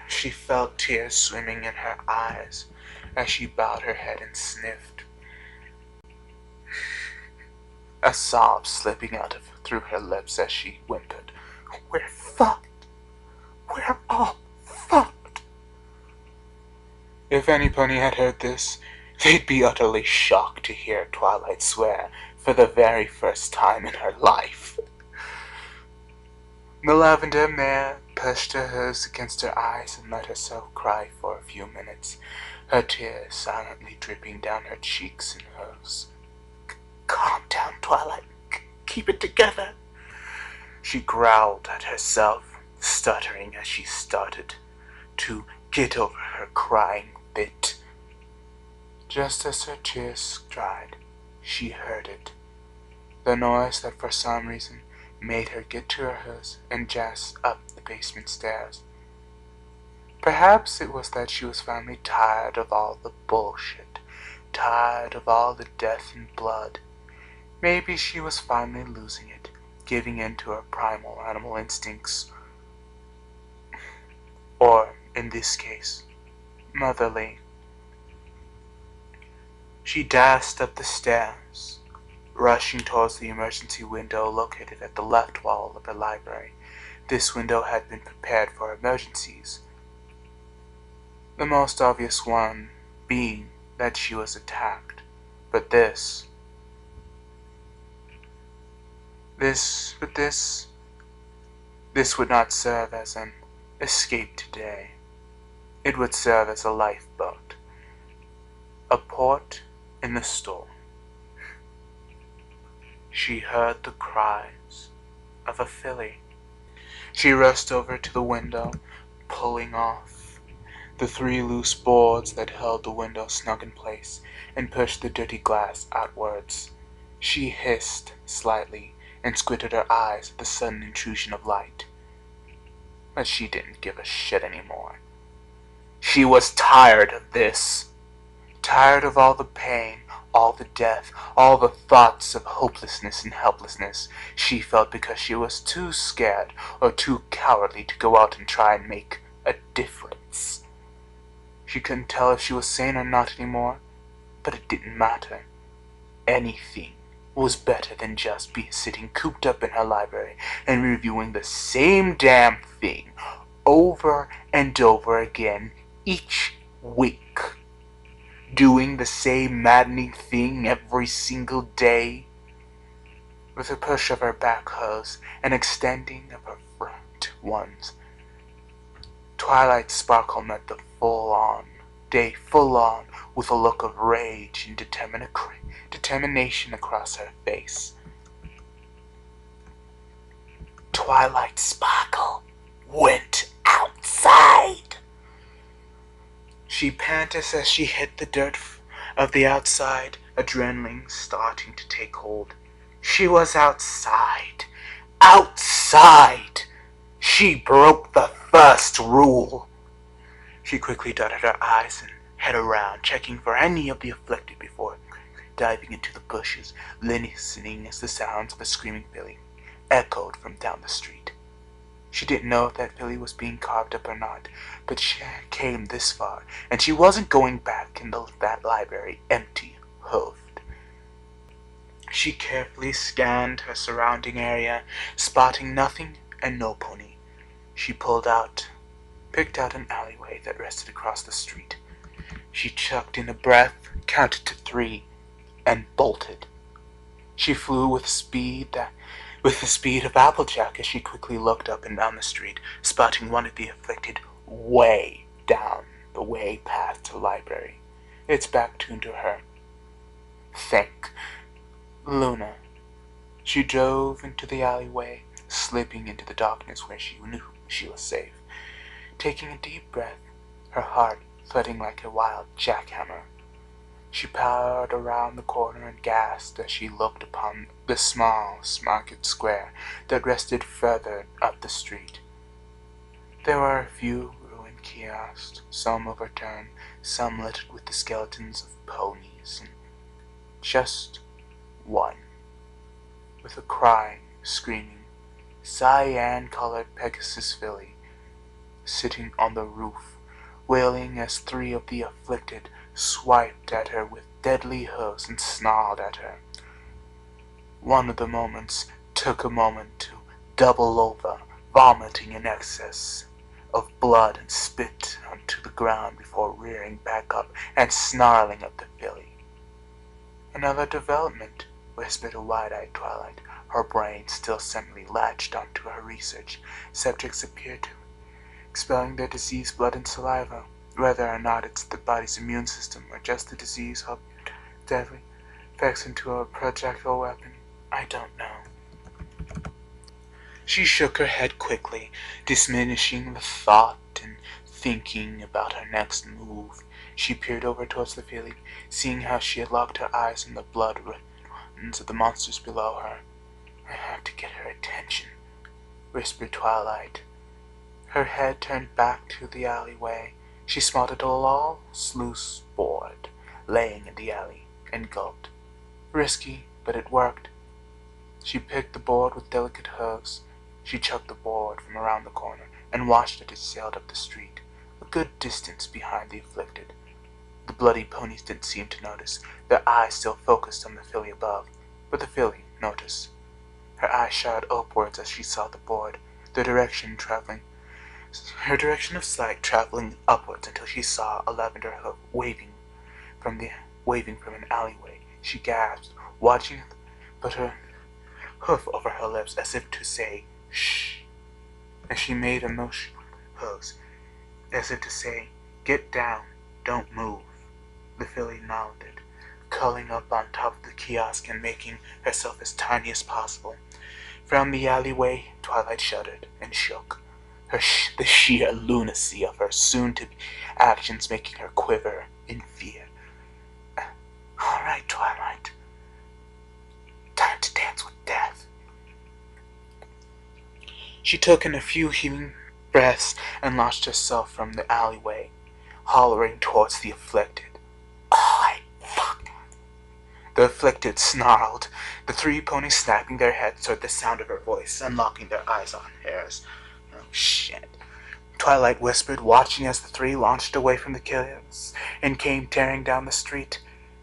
She felt tears swimming in her eyes as she bowed her head and sniffed, a sob slipping out through her lips as she whimpered, "We're fucked. We're all fucked." If any pony had heard this, they'd be utterly shocked to hear Twilight swear for the very first time in her life. The lavender mare pushed her hooves against her eyes and let herself cry for a few minutes, her tears silently dripping down her cheeks and hooves. "Calm down, Twilight. Keep it together," she growled at herself, stuttering as she started to get over her crying fit. Just as her tears dried, she heard it, the noise that for some reason made her get to her house and jazz up the basement stairs. Perhaps it was that she was finally tired of all the bullshit, tired of all the death and blood. Maybe she was finally losing it, giving in to her primal animal instincts. Or, in this case, motherly. She dashed up the stairs, rushing towards the emergency window located at the left wall of her library. This window had been prepared for emergencies, the most obvious one being that she was attacked. But this would not serve as an escape today. It would serve as a lifeboat, a port in the storm. She heard the cries of a filly. She rushed over to the window, pulling off the 3 loose boards that held the window snug in place, and pushed the dirty glass outwards. She hissed slightly and squinted her eyes at the sudden intrusion of light. But she didn't give a shit anymore. She was tired of this. Tired of all the pain, all the death, all the thoughts of hopelessness and helplessness she felt because she was too scared or too cowardly to go out and try and make a difference. She couldn't tell if she was sane or not anymore, but it didn't matter. Anything was better than just sitting cooped up in her library and reviewing the same damn thing over and over again each week. Doing the same maddening thing every single day. With a push of her back hose and extending of her front ones, Twilight Sparkle met the day full on with a look of rage and determination across her face. Twilight Sparkle went outside. She panted as she hit the dirt of the outside, adrenaline starting to take hold. She was outside. Outside! She broke the first rule. She quickly dotted her eyes and head around, checking for any of the afflicted before diving into the bushes, listening as the sounds of a screaming filly echoed from down the street. She didn't know if that filly was being carved up or not, but she came this far, and she wasn't going back into that library empty-hoofed. She carefully scanned her surrounding area, spotting nothing and no pony. She picked out an alleyway that rested across the street. She chucked in a breath, counted to 3, and bolted. She flew with the speed of Applejack as she quickly looked up and down the street, spotting one of the afflicted way down the way path to the library, its back turned to her. Thank Luna. She drove into the alleyway, slipping into the darkness where she knew she was safe. Taking a deep breath, her heart thudding like a wild jackhammer, she powered around the corner and gasped as she looked upon the small market square that rested further up the street. There were a few ruined kiosks, some overturned, some littered with the skeletons of ponies, and just one, with a crying, screaming, cyan-colored Pegasus filly, sitting on the roof, wailing as three of the afflicted swiped at her with deadly hooves and snarled at her. One of the moments took a moment to double over, vomiting in excess of blood and spit onto the ground before rearing back up and snarling at the filly. Another development, whispered a wide-eyed Twilight, her brain still suddenly latched onto her research. Subjects appeared to expelling their diseased blood and saliva. Whether or not it's the body's immune system or just the disease hoping deadly effects into a projectile weapon, I don't know. She shook her head quickly, diminishing the thought and thinking about her next move. She peered over towards the filly, seeing how she had locked her eyes on the blood runs of the monsters below her. I have to get her attention, whispered Twilight. Her head turned back to the alleyway. She spotted a loose board laying in the alley and gulped. Risky, but it worked. She picked the board with delicate hooves. She chucked the board from around the corner and watched as it sailed up the street, a good distance behind the afflicted. The bloody ponies didn't seem to notice, their eyes still focused on the filly above, but the filly noticed. Her eyes shot upwards as she saw the board, her direction of sight traveling upwards until she saw a lavender hoof waving from an alleyway. She gasped, watching it, put her hoof over her lips as if to say, "Shh," as she made a motion with her hooves, as if to say, "Get down, don't move." The filly nodded, curling up on top of the kiosk and making herself as tiny as possible. From the alleyway, Twilight shuddered and shook, the sheer lunacy of her soon-to-be actions making her quiver in fear. All right, Twilight. Time to dance with death. She took in a few heaving breaths and launched herself from the alleyway, hollering towards the afflicted. Oh, fuck. The afflicted snarled, the three ponies snapping their heads toward the sound of her voice, unlocking their eyes on hers. Oh, shit. Twilight whispered, watching as the three launched away from the killers and came tearing down the street.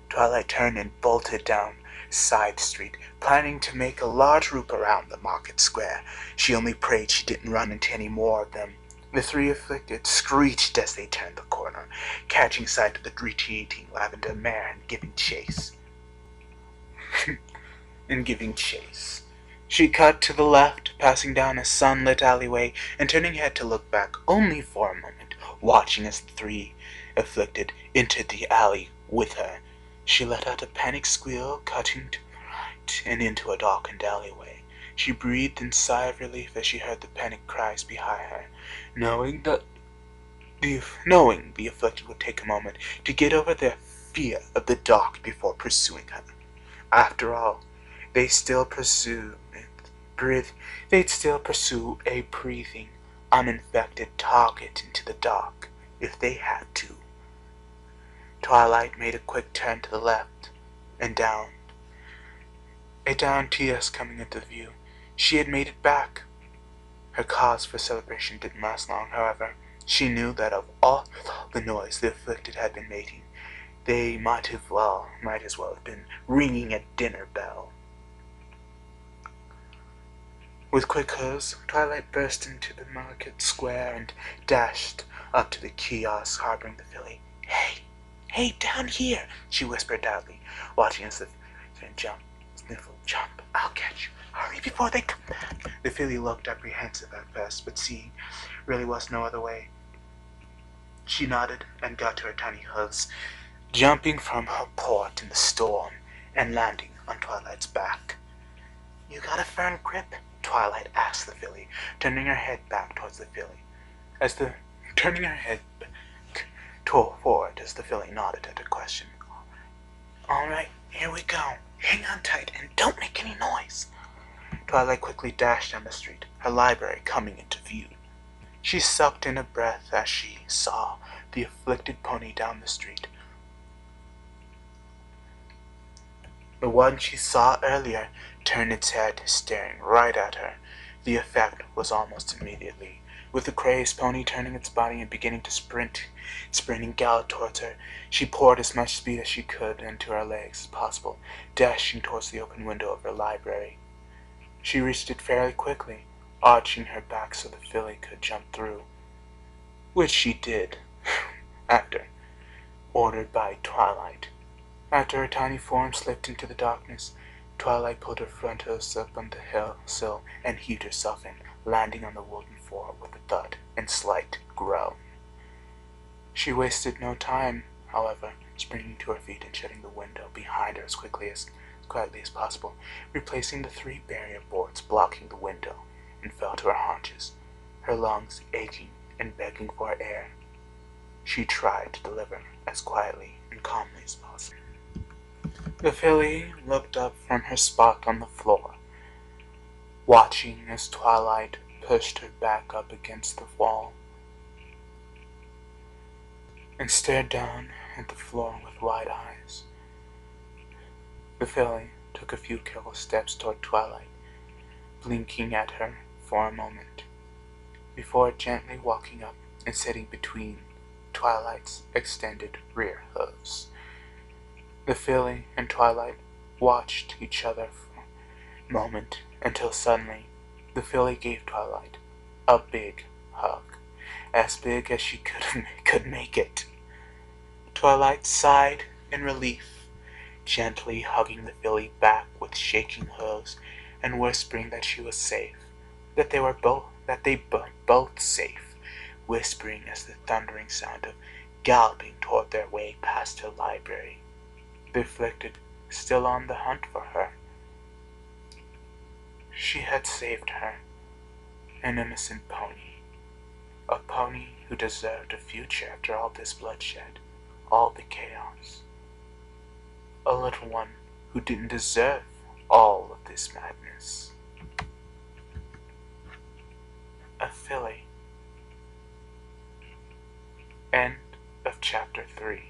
Twilight turned and bolted down side street, planning to make a large loop around the market square. She only prayed she didn't run into any more of them. The three afflicted screeched as they turned the corner, catching sight of the retreating lavender mare and giving chase. She cut to the left, passing down a sunlit alleyway, and turning head to look back only for a moment, watching as the three afflicted entered the alley with her. She let out a panicked squeal, cutting to the right and into a darkened alleyway. She breathed a sigh of relief as she heard the panicked cries behind her, knowing the afflicted would take a moment to get over their fear of the dark before pursuing her. After all, they'd still pursue a breathing, uninfected target into the dark if they had to. Twilight made a quick turn to the left and down. A downed Tias coming into view. She had made it back. Her cause for celebration didn't last long, however. She knew that of all the noise the afflicted had been making, they might as well have been ringing a dinner bell. With quick hooves, Twilight burst into the market square and dashed up to the kiosk harboring the filly. Hey, down here, she whispered loudly, watching as the filly jump, I'll catch you. Hurry before they come back. The filly looked apprehensive at first, but seeing really was no other way, she nodded and got to her tiny hooves, jumping from her port in the storm and landing on Twilight's back. You got a firm grip? Twilight asked the filly, turning her head back towards the filly. Turning her head back forward as the filly nodded at her question. All right, here we go. Hang on tight and don't make any noise. Twilight quickly dashed down the street, her library coming into view. She sucked in a breath as she saw the afflicted pony down the street. The one she saw earlier turned its head, staring right at her. The effect was almost immediately With the crazed pony turning its body and beginning to sprint and gallop towards her, she poured as much speed as she could into her legs as possible, dashing towards the open window of her library. She reached it fairly quickly, arching her back so the filly could jump through, which she did, after, ordered by Twilight. After her tiny form slipped into the darkness, Twilight pulled her front hooves up on the sill and heaved herself in, landing on the wooden floor with a thud and slight groan. She wasted no time, however, springing to her feet and shutting the window behind her as quietly as possible, replacing the 3 barrier boards blocking the window, and fell to her haunches, her lungs aching and begging for air. She tried to deliver as quietly and calmly as possible. The filly looked up from her spot on the floor, watching as Twilight pushed her back up against the wall, and stared down at the floor with wide eyes. The filly took a few careful steps toward Twilight, blinking at her for a moment, before gently walking up and sitting between Twilight's extended rear hooves. The filly and Twilight watched each other for a moment until suddenly the filly gave Twilight a big hug, as big as she could make it. Twilight sighed in relief, gently hugging the filly back with shaking hooves and whispering that she was safe, that they were both safe, whispering as the thundering sound of galloping toward their way past her library reflected still on the hunt for her. She had saved her, an innocent pony, a pony who deserved a future after all this bloodshed, all the chaos, a little one who didn't deserve all of this madness. A filly. End of chapter 3.